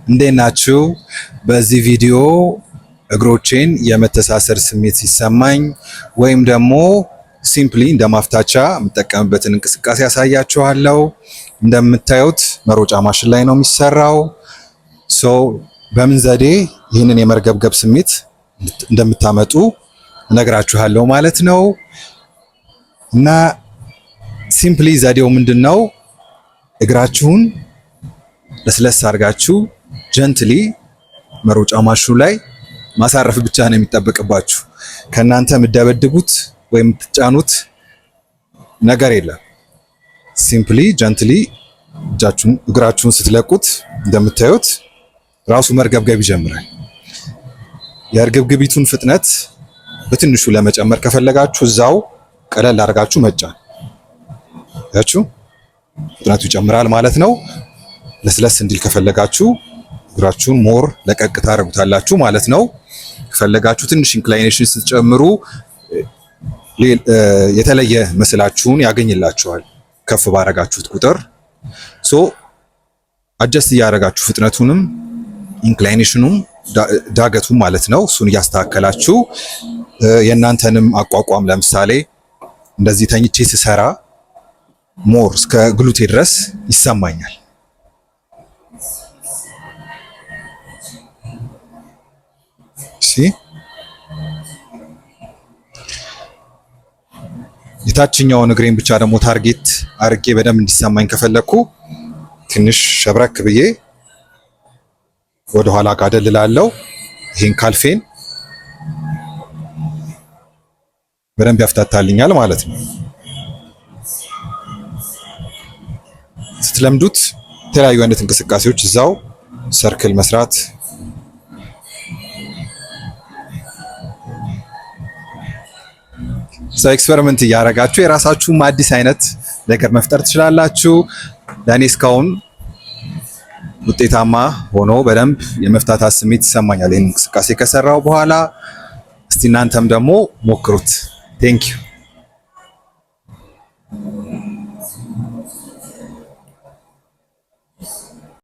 እንዴት ናችሁ? በዚህ ቪዲዮ እግሮቼን የመተሳሰር ስሜት ሲሰማኝ ወይም ደግሞ ሲምፕሊ እንደማፍታቻ የምጠቀምበትን እንቅስቃሴ ያሳያችኋለሁ። እንደምታዩት መሮጫ ማሽን ላይ ነው የሚሰራው። በምን ዘዴ ይህንን የመርገብገብ ስሜት እንደምታመጡ እነግራችኋለሁ ማለት ነው። እና ሲምፕሊ ዘዴው ምንድነው? እግራችሁን ለስለስ አድርጋችሁ ጀንትሊ መሮጫ ማሽኑ ላይ ማሳረፍ ብቻ ነው የሚጠበቅባችሁ። ከናንተ የምትደበድቡት ወይም የምትጫኑት ነገር የለም። ሲምፕሊ ጀንትሊ እግራችሁን ስትለቁት እንደምታዩት ራሱ መርገብገብ ይጀምራል። የእርግብግቢቱን ፍጥነት በትንሹ ለመጨመር ከፈለጋችሁ እዛው ቀለል አድርጋችሁ መጫን ያችሁ ፍጥነቱ ይጨምራል ማለት ነው። ለስለስ እንዲል ከፈለጋችሁ እግራችሁን ሞር ለቀቅ ታደርጉታላችሁ ማለት ነው። ከፈለጋችሁ ትንሽ ኢንክላይኔሽን ስትጨምሩ የተለየ መስላችሁን ያገኝላችኋል ከፍ ባረጋችሁት ቁጥር። አጀስት እያደረጋችሁ ፍጥነቱንም ኢንክላይኔሽኑም ዳገቱም ማለት ነው እሱን እያስተካከላችሁ የእናንተንም አቋቋም ለምሳሌ እንደዚህ ተኝቼ ስሰራ ሞር እስከ ግሉቴ ድረስ ይሰማኛል። የታችኛውን እግሬን ብቻ ደግሞ ታርጌት አርጌ በደንብ እንዲሰማኝ ከፈለኩ ትንሽ ሸብረክ ብዬ ወደ ኋላ ጋደልላለሁ። ይሄን ካልፌን በደንብ ያፍታታልኛል ማለት ነው። ስትለምዱት የተለያዩ አይነት እንቅስቃሴዎች እዛው ሰርክል መስራት ኤክስፐሪመንት እያደረጋችሁ የራሳችሁም አዲስ አይነት ነገር መፍጠር ትችላላችሁ። ለእኔ እስካሁን ውጤታማ ሆኖ በደንብ የመፍታታት ስሜት ይሰማኛል ይህን እንቅስቃሴ ከሰራው በኋላ። እስቲ እናንተም ደግሞ ሞክሩት። ቴንክ ዩ